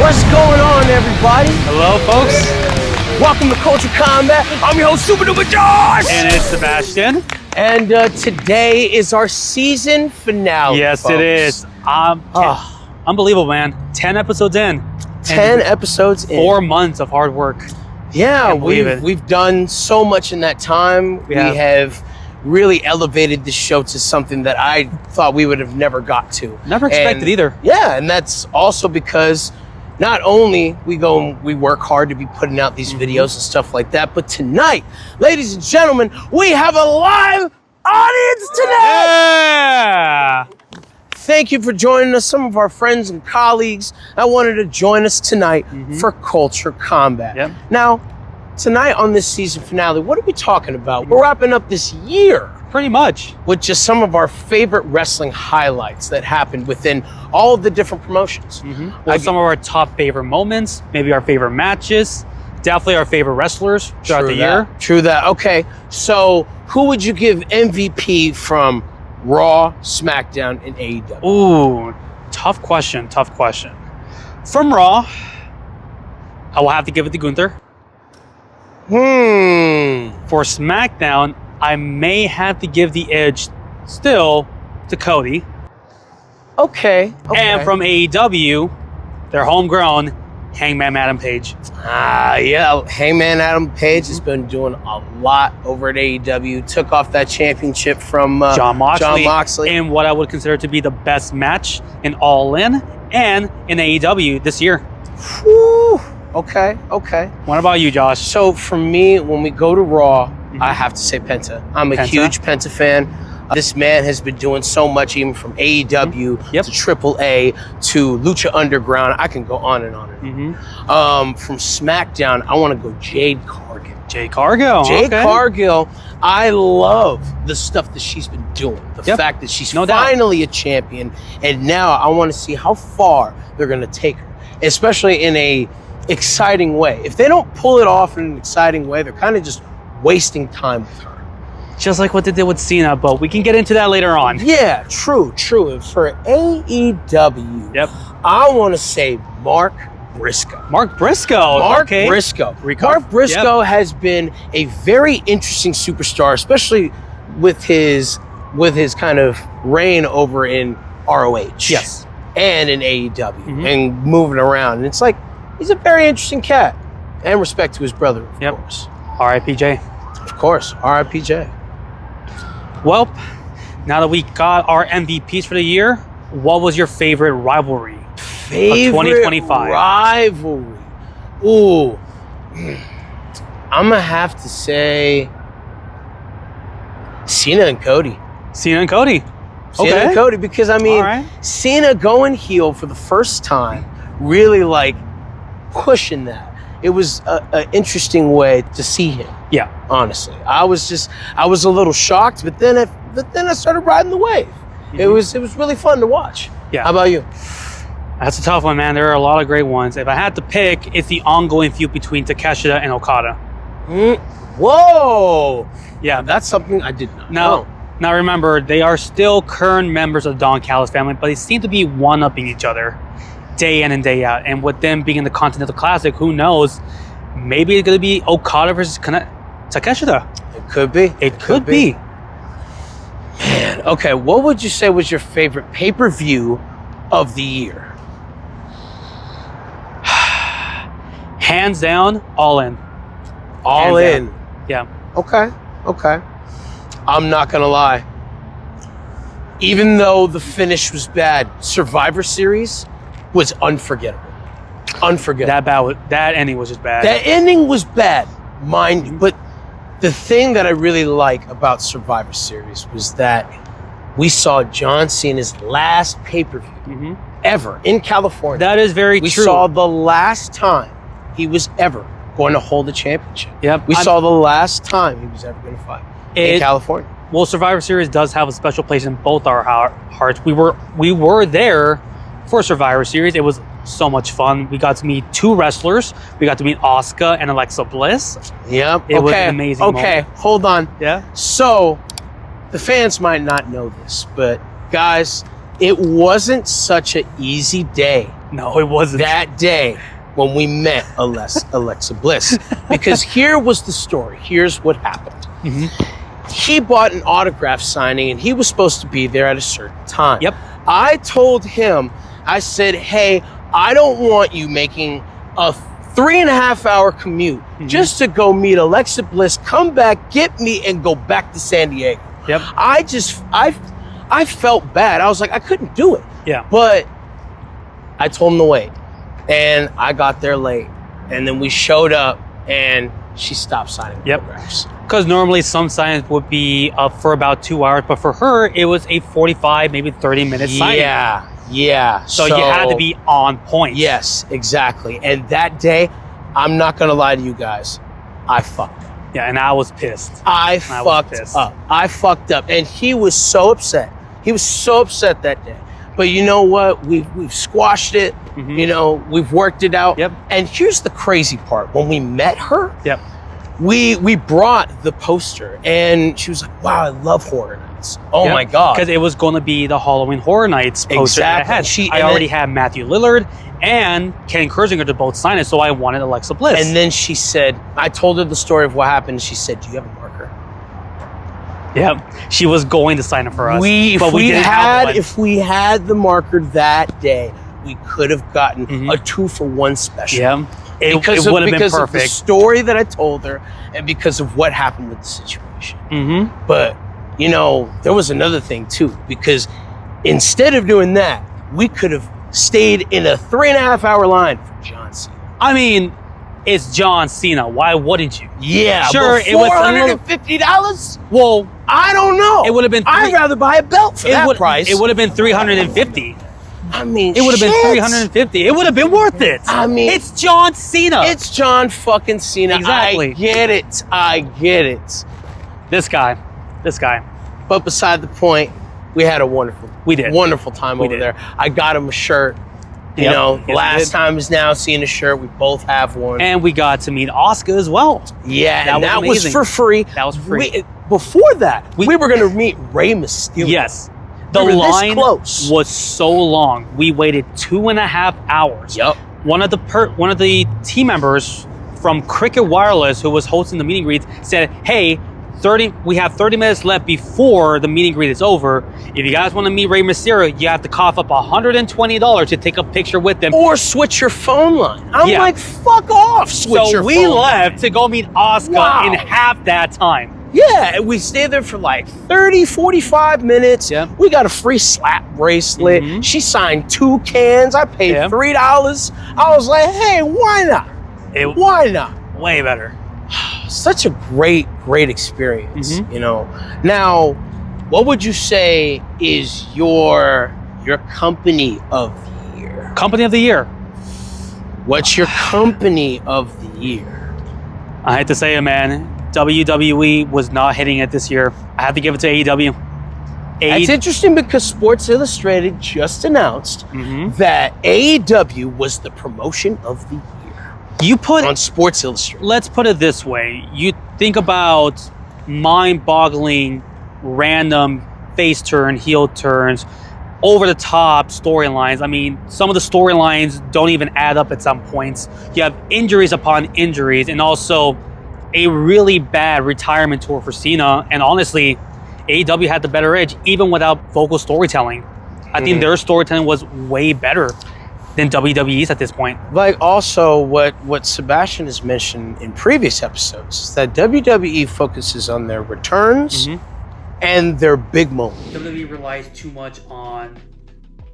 What's going on, everybody? Hello, folks. Welcome to Kulture Kombat. I'm your host, Super Duper Josh. And it's Sebastian. And today is our season finale. Yes, folks. it is. Unbelievable, man. 10 episodes in. 10 episodes in. 4 months of hard work. Yeah, we've done so much in that time. We have really elevated the show to something that I thought we would have never got to. Never expected either. Yeah, and that's also because not only we work hard to be putting out these videos and stuff like that, but tonight, ladies and gentlemen, we have a live audience today. Yeah. Thank you for joining us. Some of our friends and colleagues that wanted to join us tonight for Kulture Kombat. Yep. Now, tonight on this season finale, what are we talking about? We're wrapping up this year Pretty much. with just some of our favorite wrestling highlights that happened within all of the different promotions. Well, some of our top favorite moments, maybe our favorite matches, definitely our favorite wrestlers throughout the year. True that. Okay, so who would you give MVP from Raw, SmackDown, and AEW? Ooh, tough question. From Raw, I will have to give it to Gunther. For SmackDown, I may have to give the edge still to Cody. Okay. And from AEW, their homegrown Hangman Adam Page. Yeah, Hangman Adam Page has been doing a lot over at AEW. Took off that championship from John Moxley. And In what I would consider to be the best match in All In and in AEW this year. Whew. Okay. What about you, Josh? So for me, when we go to Raw, I have to say Penta. I'm a huge Penta fan. This man has been doing so much, even from AEW to AAA to Lucha Underground. I can go on and on and on. From SmackDown, I want to go Jade Cargill. Jade Cargill. Cargill, I love the stuff that she's been doing. The fact that she's finally a champion, and now I want to see how far they're going to take her, especially in a exciting way. If they don't pull it off in an exciting way, they're kind of just wasting time with her. Just like what they did with Cena, but we can get into that later on. Yeah, true. And for AEW, I want to say Mark Briscoe. Mark Briscoe. Mark Briscoe has been a very interesting superstar, especially with his kind of reign over in ROH. Yes. And in AEW and moving around. And it's like, he's a very interesting cat. And respect to his brother, of course. R.I.P. Jay. Of course, R.I.P. Jay. Well, now that we got our MVPs for the year, what was your favorite rivalry of 2025? Rivalry. Ooh. I'm going to have to say Cena and Cody. Cena and Cody, because I mean, Cena going heel for the first time, really like pushing that. It was an interesting way to see him. Yeah, honestly, I was a little shocked, but then I started riding the wave. It was really fun to watch. Yeah. How about you? That's a tough one, man. There are a lot of great ones. If I had to pick, it's the ongoing feud between Takeshita and Okada. Whoa! Yeah, that's something I did not know. Now remember, they are still current members of the Don Callis family, but they seem to be one-upping each other day in and day out. And with them being in the Continental Classic, who knows? Maybe it's going to be Okada versus Takeshita. It could be. It could be. Man, okay. What would you say was your favorite pay-per-view of the year? Hands down, All In. All In. Yeah. Okay. I'm not going to lie. Even though the finish was bad, Survivor Series was unforgettable. That ending was just bad. That ending was bad, mind you. But the thing that I really like about Survivor Series was that we saw John Cena's last pay-per-view ever in California. That is very true. We saw the last time he was ever going to hold a championship. Yep. We saw the last time he was ever going to fight in California. Well, Survivor Series does have a special place in both our hearts. We were there for Survivor Series. It was so much fun. We got to meet 2 wrestlers. We got to meet Asuka and Alexa Bliss. Yep. It was an amazing moment. Hold on. Yeah? So, the fans might not know this, but guys, it wasn't such an easy day No, it wasn't. That day when we met Alexa Bliss. Because here was the story. Here's what happened. He bought an autograph signing and he was supposed to be there at a certain time. Yep. I told him, I said, hey, I don't want you making a 3.5 hour commute just to go meet Alexa Bliss, come back, get me, and go back to San Diego. Yep. I felt bad. I was like, I couldn't do it. Yeah. But I told him to wait. And I got there late. And then we showed up and she stopped signing autographs. Because normally some signings would be up for about 2 hours, but for her, it was a 45, maybe 30-minute signing. Yeah. So you had to be on point. Yes, exactly. And that day, I'm not going to lie to you guys, I fucked up. Yeah, and I was pissed. I fucked up. And he was so upset. He was so upset that day. But you know what? We've squashed it. You know, we've worked it out. Yep. And here's the crazy part. When we met her, we brought the poster and she was like, wow, I love Horror Nights. Oh my God. Because it was going to be the Halloween Horror Nights poster that I had. I already had Matthew Lillard and Ken Kersinger to both sign it, so I wanted Alexa Bliss. And then she said, I told her the story of what happened, and she said, do you have a marker? Yeah, she was going to sign it for us. If we had the marker that day, we could have gotten a 2-for-1 special. Yeah, it would have been perfect. Because of the story that I told her, and because of what happened with the situation. But you know, there was another thing too, because instead of doing that, we could have stayed in a 3.5 hour line for John Cena. I mean, it's John Cena. Why wouldn't you? Yeah, sure. It was $450. Well, I don't know. It would have been. I'd rather buy a belt for that price. It would have been $350. I mean, it would have been $350. It would have been worth it. I mean, it's John Cena. It's John fucking Cena. Exactly. I get it. This guy. But beside the point, we had a wonderful time over there. I got him a shirt. You know, last time is now. Seeing a shirt, we both have one, and we got to meet Asuka as well. Yeah, and that was for free. That was free. Before that, we were going to meet Rey Mysterio. Yes, the line was so long. We waited 2.5 hours. Yep. One of the team members from Cricket Wireless, who was hosting the meet and greet, said, "Hey, we have 30 minutes left before the meet and greet is over. If you guys want to meet Rey Mysterio, you have to cough up $120 to take a picture with them. Or switch your phone line." I'm like, fuck off, So we left to go meet Asuka in half that time. Yeah, we stayed there for like 30, 45 minutes. Yeah. We got a free slap bracelet. She signed 2 cans. I paid $3. I was like, hey, why not? Why not? Way better. Such a great experience, you know. Now, what would you say is your company of the year? Company of the year. What's your company of the year? I hate to say it, man. WWE was not hitting it this year. I have to give it to AEW. It's interesting because Sports Illustrated just announced that AEW was the promotion of the year. On Sports Illustrated. Let's put it this way. You think about mind-boggling, random face turn, heel turns, over-the-top storylines. I mean, some of the storylines don't even add up at some points. You have injuries upon injuries, and also a really bad retirement tour for Cena. And honestly, AEW had the better edge, even without vocal storytelling. I think their storytelling was way better than WWE's at this point. Like also what Sebastian has mentioned in previous episodes is that WWE focuses on their returns and their big moments. WWE relies too much on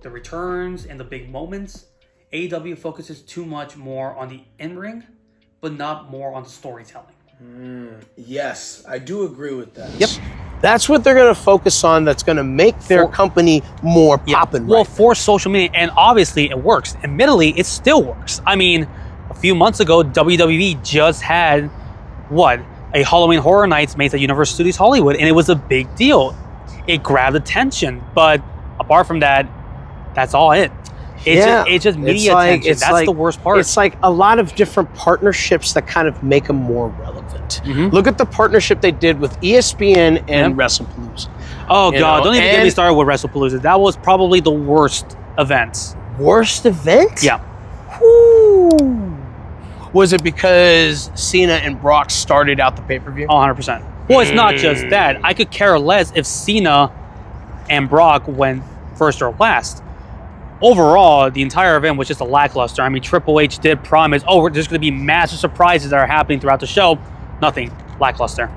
the returns and the big moments. AEW focuses too much more on the in-ring, but not more on the storytelling. Yes, I do agree with that. Yep. That's what they're going to focus on. That's going to make their company more poppin'. Well, for social media, and obviously it works. Admittedly, it still works. I mean, a few months ago, WWE just had, a Halloween Horror Nights made at Universal Studios Hollywood, and it was a big deal. It grabbed attention, but apart from that, that's all it. It's just media attention. That's the worst part. It's like a lot of different partnerships that kind of make them more relevant. Look at the partnership they did with ESPN and WrestlePalooza. Oh, God. Don't even get me started with WrestlePalooza. That was probably the worst event Worst event? Yeah. Whew. Was it because Cena and Brock started out the pay-per-view? 100%. Well, it's not just that. I could care less if Cena and Brock went first or last. Overall, the entire event was just a lackluster. I mean, Triple H did promise, there's going to be massive surprises that are happening throughout the show. Nothing. Lackluster.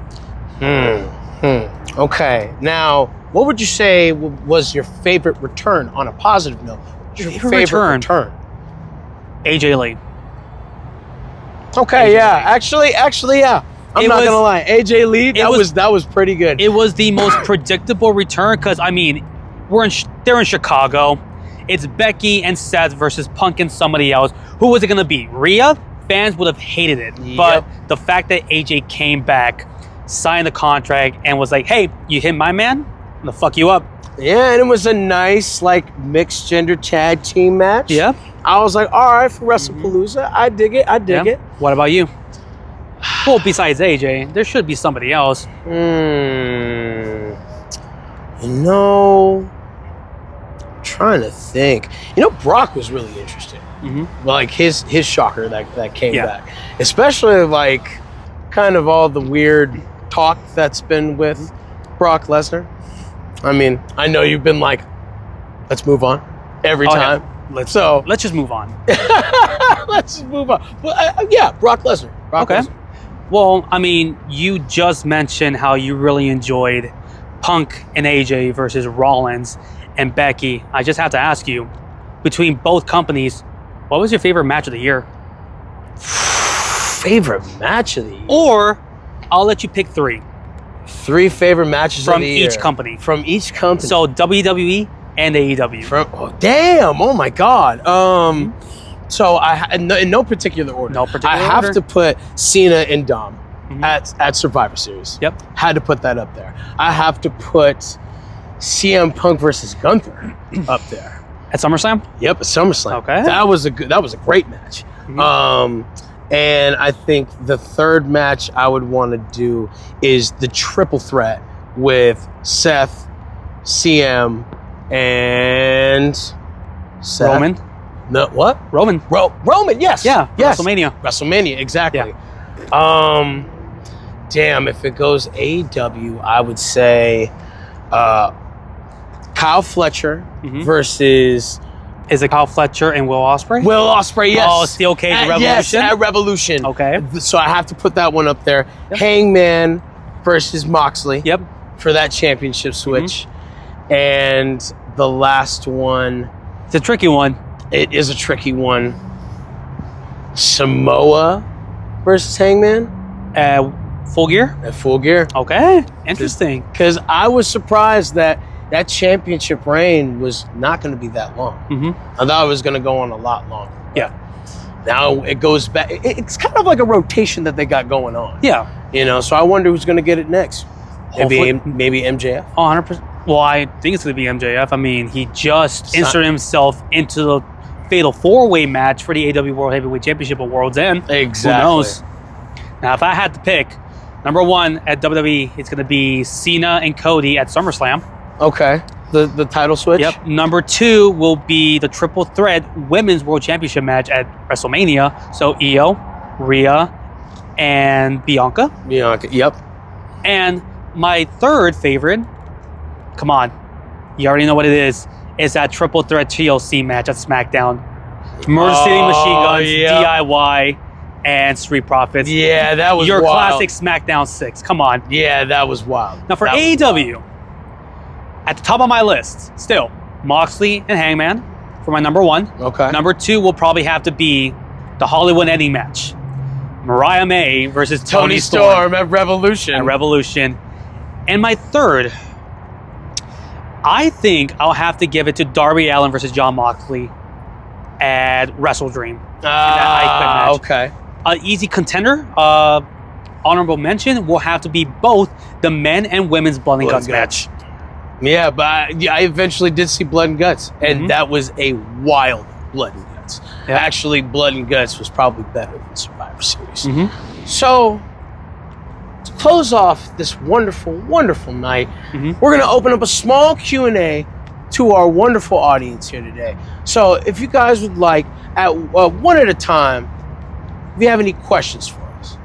Okay. Now, what would you say was your favorite return on a positive note? Your favorite return? AJ Lee. Okay, yeah. Actually, yeah. I'm not gonna lie. AJ Lee, that was pretty good. It was the most predictable return because I mean, they're in Chicago. It's Becky and Seth versus Punk and somebody else. Who was it gonna be? Rhea? Fans would have hated it. Yep. But the fact that AJ came back, signed the contract, and was like, "Hey, you hit my man? I'm gonna fuck you up." Yeah, and it was a nice mixed gender tag team match. Yeah. I was like, all right, for WrestlePalooza, I dig it. it. What about you? Well, besides AJ, there should be somebody else. I'm trying to think. Brock was really interesting. Like his shocker that came back, especially kind of all the weird talk that's been with Brock Lesnar. I mean, I know you've been like, let's move on every time. Yeah. Let's just move on. Let's just move on. But Brock Lesnar. Lesnar. Well, I mean, you just mentioned how you really enjoyed Punk and AJ versus Rollins and Becky. I just have to ask you, between both companies, what was your favorite match of the year? Favorite match of the year? Or I'll let you pick 3. 3 favorite matches from of the year. each company. From each company. So WWE and AEW. Damn! Oh my God. So in no particular order. I have to put Cena and Dom at Survivor Series. Yep. Had to put that up there. I have to put CM Punk versus Gunther up there. At SummerSlam? Yep, at SummerSlam. Okay. That was a great match. And I think the third match I would want to do is the triple threat with Seth, CM, and Seth. Roman. No, what? Roman. Roman, yes. Yeah, yes. WrestleMania, exactly. Yeah. Damn, if it goes AEW, I would say Kyle Fletcher versus... Is it Kyle Fletcher and Will Ospreay? Will Ospreay, yes. Oh, Steel Cage Revolution? Yes, at Revolution. Okay. So I have to put that one up there. Yep. Hangman versus Moxley. Yep. For that championship switch. And the last one... It's a tricky one. It is a tricky one. Samoa versus Hangman? Full Gear? At Full Gear. Okay. Interesting. Because I was surprised that championship reign was not going to be that long. I thought it was going to go on a lot longer. Yeah. Now it goes back. It's kind of like a rotation that they got going on. Yeah. So I wonder who's going to get it next. Hopefully. Maybe MJF. 100%. Well, I think it's going to be MJF. I mean, he just inserted himself into the Fatal 4-Way match for the AEW World Heavyweight Championship at World's End. Exactly. Who knows? Now, if I had to pick, number 1 at WWE, it's going to be Cena and Cody at SummerSlam. Okay. The title switch? Yep. Number 2 will be the triple threat Women's World Championship match at WrestleMania. So Io, Rhea, and Bianca. Yep. And my third favorite, come on, you already know what it is that triple threat TLC match at SmackDown. Motor City Machine Guns, DIY, and Street Profits. Yeah, that was your wild. classic SmackDown 6. Come on. Yeah, that was wild. Now for AEW, at the top of my list, still, Moxley and Hangman for my number 1. Okay. Number 2 will probably have to be the Hollywood Ending match. Mariah May versus Toni Storm at Revolution. And my third, I think I'll have to give it to Darby Allin versus Jon Moxley at Wrestle Dream. Okay. Easy contender, honorable mention will have to be both the men and women's Blood and Guts match. Yeah, but I eventually did see Blood and Guts, and that was a wild Blood and Guts. Yeah. Actually, Blood and Guts was probably better than Survivor Series. So, to close off this wonderful, wonderful night, we're going to open up a small Q&A to our wonderful audience here today. So if you guys would like, at one at a time, if you have any questions for us.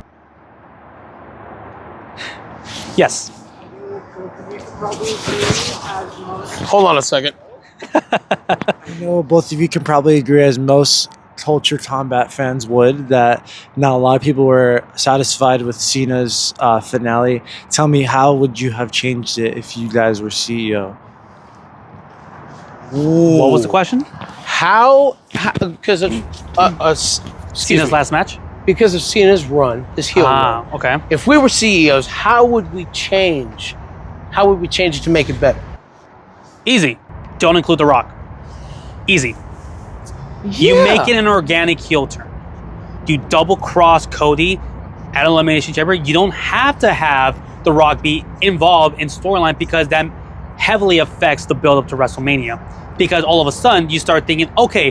Yes. Hold on a second. I know both of you can probably agree, as most Kulture Kombat fans would, that not a lot of people were satisfied with Cena's finale. Tell me, how would you have changed it if you guys were CEO? Ooh. What was the question? How because of Cena's last match? Because of Cena's run, his heel run. Okay. If we were CEOs, how would we change? How would we change it to make it better? Easy. Don't include The Rock. Easy. You make it an organic heel turn. You double cross Cody at Elimination Chamber. You don't have to have The Rock be involved in storyline, because that heavily affects the build up to WrestleMania. Because all of a sudden you start thinking, okay,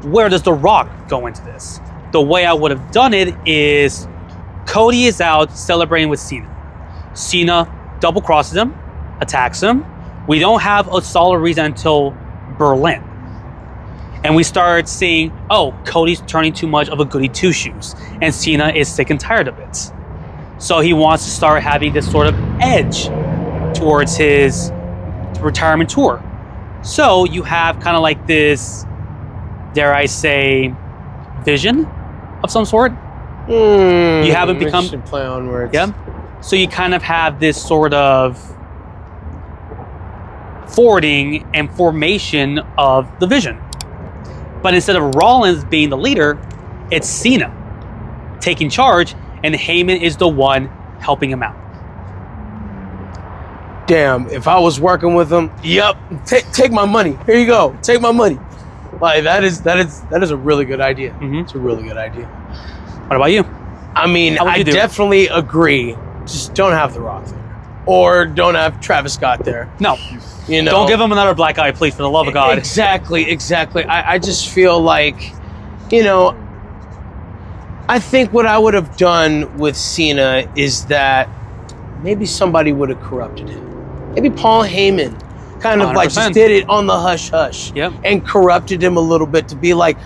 where does The Rock go into this? The way I would have done it is Cody is out celebrating with Cena. Cena double crosses him, attacks him. We don't have a solid reason until Berlin. And we start seeing, oh, Cody's turning too much of a goody two-shoes, and Cena is sick and tired of it. So he wants to start having this sort of edge towards his retirement tour. So you have kind of like this, dare I say, vision of some sort. You haven't become play on words. Yeah. So you kind of have this sort of forwarding and formation of the vision. But instead of Rollins being the leader, it's Cena taking charge, and Heyman is the one helping him out. Damn, if I was working with him, take my money. Here you go. Take my money. Like that is a really good idea. Mm-hmm. It's a really good idea. What about you? I mean, I definitely agree. Just don't have The Rock there, or don't have Travis Scott there. No. You know, don't give him another black eye, please, for the love of God. Exactly. I just feel like, you know, I think what I would have done with Cena is that maybe somebody would have corrupted him. Maybe Paul Heyman kind of 100%. Like just did it on the hush-hush and corrupted him a little bit to be like,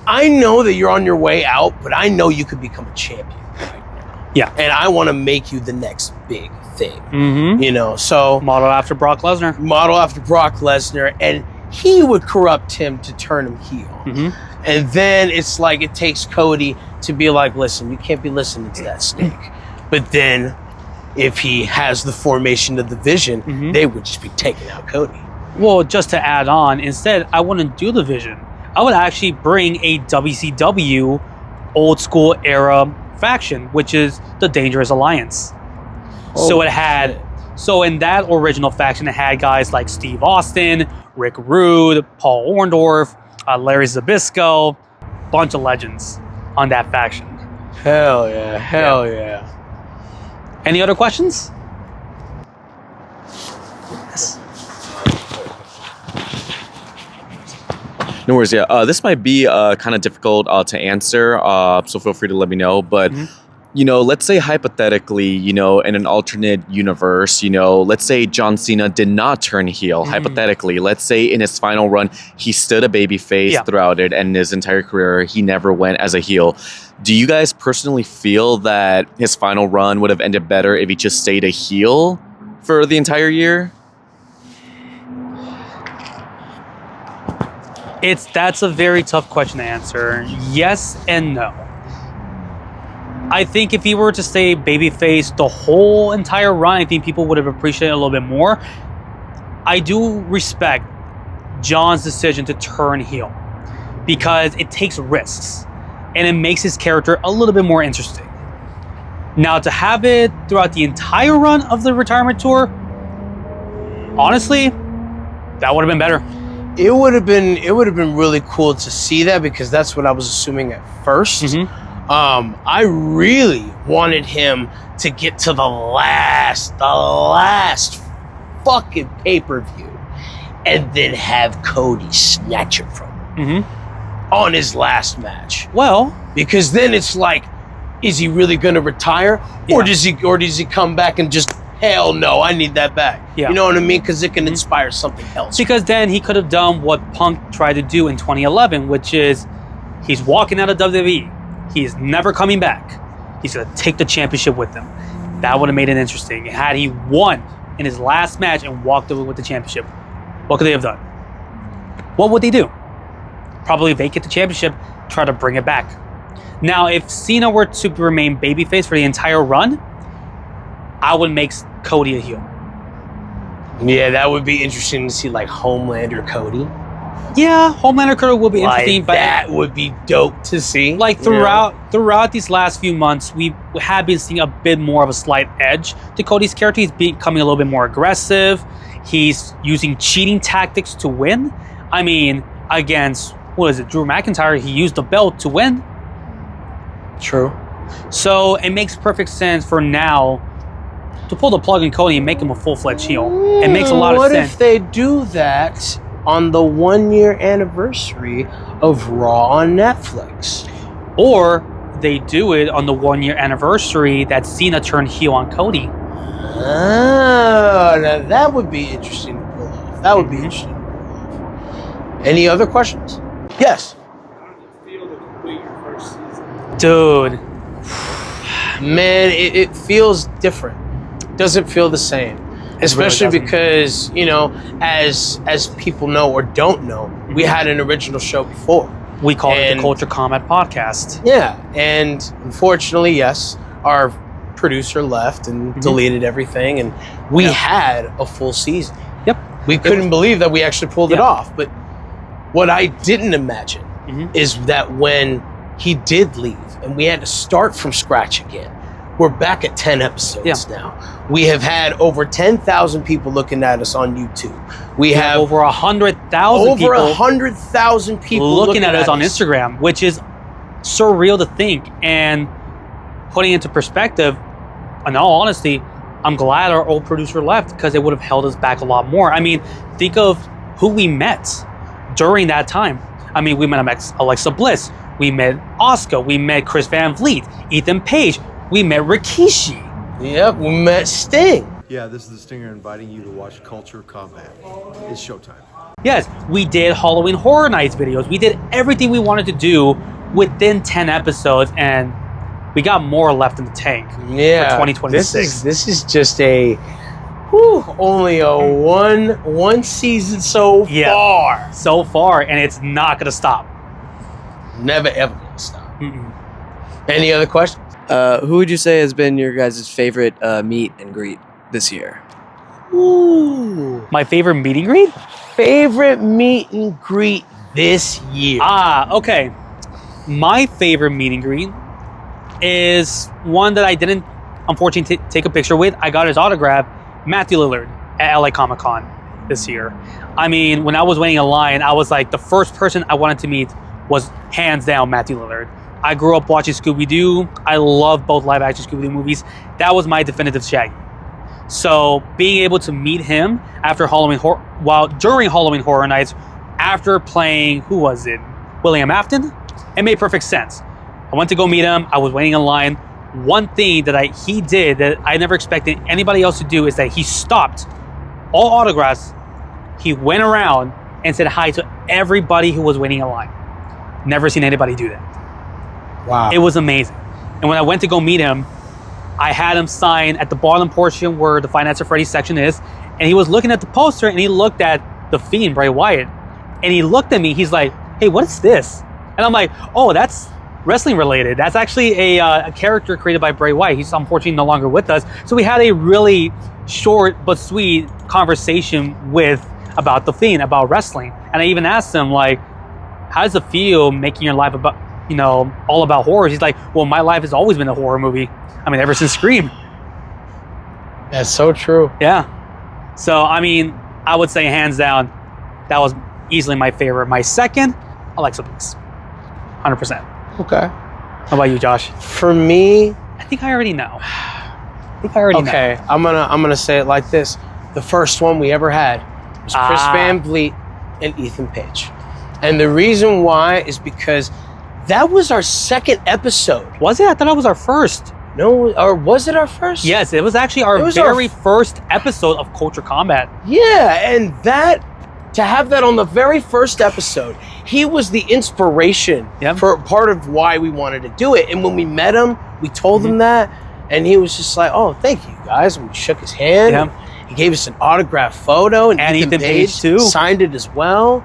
I know that you're on your way out, but I know you could become a champion right now. Yeah. And I want to make you the next big thing. Mm-hmm. You know, so model after Brock Lesnar, and he would corrupt him to turn him heel. Mm-hmm. And then it's like it takes Cody to be like, listen, you can't be listening to that snake. But then if he has the formation of the vision, they would just be taking out Cody. Well, just to add on, instead, I wouldn't do the vision. I would actually bring a WCW old school era faction, which is the Dangerous Alliance. So it had, so in that original faction, it had guys like Steve Austin, Rick Rude, Paul Orndorff, Larry Zbyszko, bunch of legends on that faction. Hell yeah. Any other questions? Yes. No worries. Yeah, this might be kind of difficult to answer, so feel free to let me know. But you know, let's say hypothetically, you know, in an alternate universe, you know, let's say John Cena did not turn heel. Hypothetically, let's say in his final run, he stood a babyface throughout it, and his entire career, he never went as a heel. Do you guys personally feel that his final run would have ended better if he just stayed a heel for the entire year? That's a very tough question to answer. Yes and no. I think if he were to stay babyface the whole entire run, I think people would have appreciated it a little bit more. I do respect John's decision to turn heel because it takes risks and it makes his character a little bit more interesting. Now, to have it throughout the entire run of the retirement tour, honestly, that would have been better. It would have been really cool to see that, because that's what I was assuming at first. I really wanted him to get to the last fucking pay-per-view and then have Cody snatch it from him on his last match. Well, because then it's like, is he really going to retire, or does he come back and just hell no, I need that back. Yeah. You know what I mean? Because it can inspire something else. Because then he could have done what Punk tried to do in 2011, which is he's walking out of WWE. He's never coming back. He's going to take the championship with him. That would have made it interesting. Had he won in his last match and walked away with the championship, what could they have done? What would they do? Probably vacate the championship, try to bring it back. Now, if Cena were to remain babyface for the entire run, I would make Cody a heel. Yeah, that would be interesting to see, like, Homelander Cody. Yeah, Homelander Cody will be interesting, but that would be dope to see. Like throughout these last few months, we have been seeing a bit more of a slight edge to Cody's character. He's becoming a little bit more aggressive. He's using cheating tactics to win. I mean, against Drew McIntyre, he used the belt to win. True. So it makes perfect sense for now to pull the plug on Cody and make him a full-fledged heel. It makes a lot of sense. What if they do that on the 1-year anniversary of Raw on Netflix? Or they do it on the 1-year anniversary that Cena turned heel on Cody. Oh, now that would be interesting to pull off. That would be interesting to pull off. Any other questions? Yes. How did it feel to complete your first season? Dude. Man, it feels different. Doesn't feel the same. Especially really because, you know, as people know or don't know, we had an original show before. We call it the Kulture Kombat podcast. Yeah, and unfortunately, yes, our producer left and deleted everything, and we had a full season. Yep. We couldn't believe that we actually pulled it off. But what I didn't imagine is that when he did leave and we had to start from scratch again, we're back at 10 episodes now. We have had over 10,000 people looking at us on YouTube. We have over 100,000 people. Over 100,000 people looking at us on Instagram, which is surreal to think. And putting into perspective, in all honesty, I'm glad our old producer left because it would have held us back a lot more. I mean, think of who we met during that time. I mean, we met Alexa Bliss. We met Asuka. We met Chris Van Vliet, Ethan Page. We met Rikishi. Yep, we met Sting. Yeah, this is the Stinger inviting you to watch Kulture Kombat. It's showtime. Yes, we did Halloween Horror Nights videos. We did everything we wanted to do within 10 episodes, and we got more left in the tank for 2026. This is just only a one season so far. So far, and it's not gonna stop. Never ever gonna stop. Any other questions? Who would you say has been your guys' favorite meet and greet this year? Ooh. My favorite meet and greet? Favorite meet and greet this year. Okay. My favorite meet and greet is one that I didn't, unfortunately, take a picture with. I got his autograph, Matthew Lillard, at LA Comic Con this year. I mean, when I was waiting in line, I was like, the first person I wanted to meet was hands down Matthew Lillard. I grew up watching Scooby-Doo. I love both live-action Scooby-Doo movies. That was my definitive Shaggy. So being able to meet him after during Halloween Horror Nights, after playing, who was it? William Afton? It made perfect sense. I went to go meet him. I was waiting in line. One thing that he did that I never expected anybody else to do is that he stopped all autographs. He went around and said hi to everybody who was waiting in line. Never seen anybody do that. Wow. It was amazing. And when I went to go meet him, I had him sign at the bottom portion where the Five Nights at Freddy's section is, and he was looking at the poster and he looked at the Fiend, Bray Wyatt, and he looked at me, he's like, hey, what is this? And I'm like, oh, that's wrestling related. That's actually a character created by Bray Wyatt. He's unfortunately no longer with us. So we had a really short but sweet conversation about the Fiend, about wrestling. And I even asked him, like, how does it feel making your life about, all about horror? He's like, well, my life has always been a horror movie. I mean, ever since Scream. That's so true. Yeah. So, I mean, I would say hands down, that was easily my favorite. My second, Alexa Bliss. 100%. Okay. How about you, Josh? For me, I think I already know. know. I'm gonna say it like this. The first one we ever had was Chris Van Vliet and Ethan Page. And the reason why is because that was our second episode. Was it? I thought it was our first. No, or was it our first? Yes, it was actually our very first episode of Kulture Kombat. Yeah, and to have that on the very first episode, he was the inspiration for part of why we wanted to do it. And when we met him, we told him that, and he was just like, "Oh, thank you guys." And we shook his hand. Yeah. He gave us an autographed photo, and Ethan Page too signed it as well.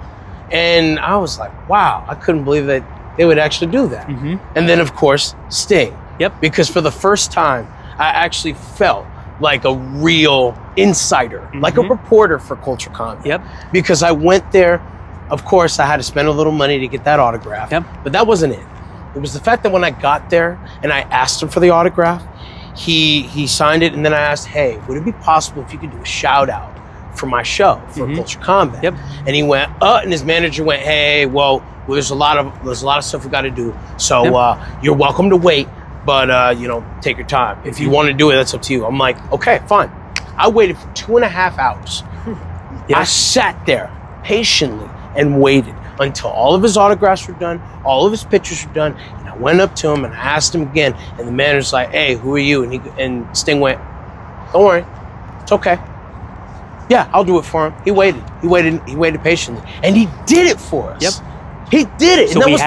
And I was like, "Wow!" I couldn't believe that they would actually do that. And then, of course, Sting. Yep. Because for the first time, I actually felt like a real insider, like a reporter for Kulture Kombat. Yep. Because I went there, of course, I had to spend a little money to get that autograph. Yep. But that wasn't it. It was the fact that when I got there and I asked him for the autograph, he signed it, and then I asked, "Hey, would it be possible if you could do a shout out for my show for Kulture Kombat?" Yep. And he went, and his manager went, "Hey, well, there's a lot of stuff we got to do, so you're welcome to wait, but take your time. If you want to do it, that's up to you." I'm like, "Okay, fine." I waited for 2.5 hours. I sat there patiently and waited until all of his autographs were done, all of his pictures were done, and I went up to him and I asked him again, and the manager's like, "Hey, who are you?" And Sting went, "Don't worry, it's okay. Yeah, I'll do it for him." He waited patiently, and he did it for us. Yep. He did it. So And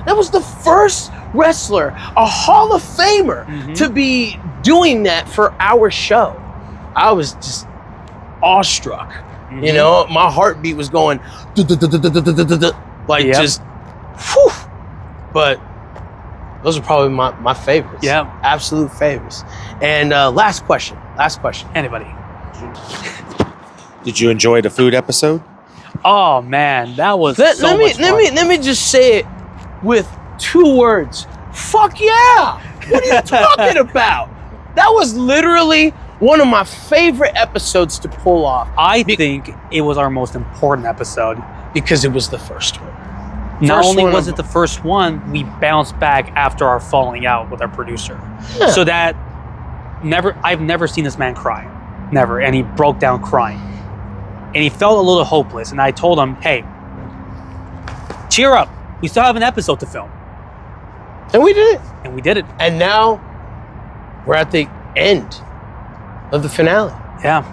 that was the first wrestler, a Hall of Famer, to be doing that for our show. I was just awestruck. You know, my heartbeat was going like just whew. But those are probably my favorites. Yeah. Absolute favorites. And last question. Anybody? Did you enjoy the food episode? Oh man, that was Let fun. me just say it with 2 words. Fuck yeah! What are you talking about? That was literally one of my favorite episodes to pull off. I think it was our most important episode. Because it was the first one. Not only was it the first one, we bounced back after our falling out with our producer. Yeah. So that I've never seen this man cry. Never. And he broke down crying. And he felt a little hopeless. And I told him, "Hey, cheer up. We still have an episode to film." And we did it. And now we're at the end of the finale. Yeah.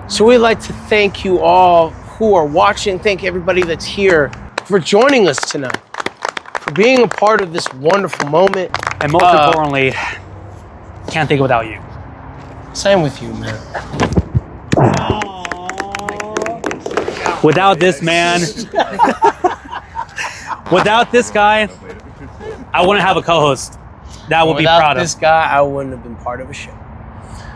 So we'd like to thank you all who are watching. Thank everybody that's here for joining us tonight, for being a part of this wonderful moment. And most importantly, can't think without you. Same with you, man. Without this man, without this guy, I wouldn't have a co-host that I would be proud of. Without this guy, I wouldn't have been part of a show.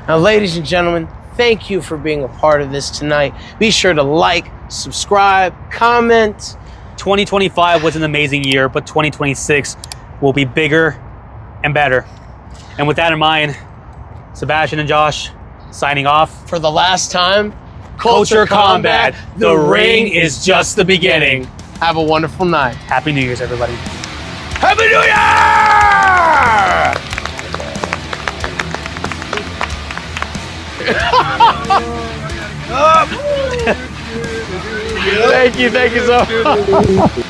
Now, ladies and gentlemen, thank you for being a part of this tonight. Be sure to like, subscribe, comment. 2025 was an amazing year, but 2026 will be bigger and better. And with that in mind, Sebastian and Josh signing off. For the last time, Kulture Kombat, the ring is just the beginning. Have a wonderful night. Happy New Year's, everybody. Happy New Year! Thank you so much.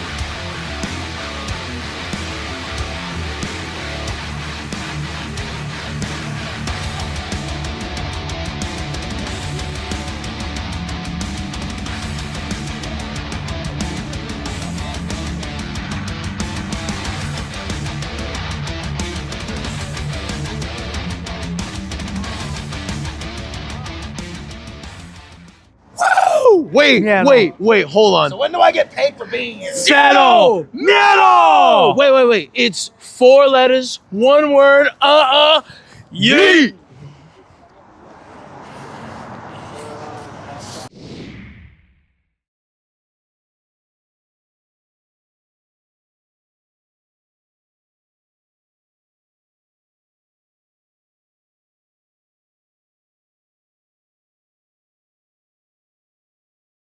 Wait, hold on. So when do I get paid for being here? Metal! Wait. It's 4 letters, 1 word, yeet!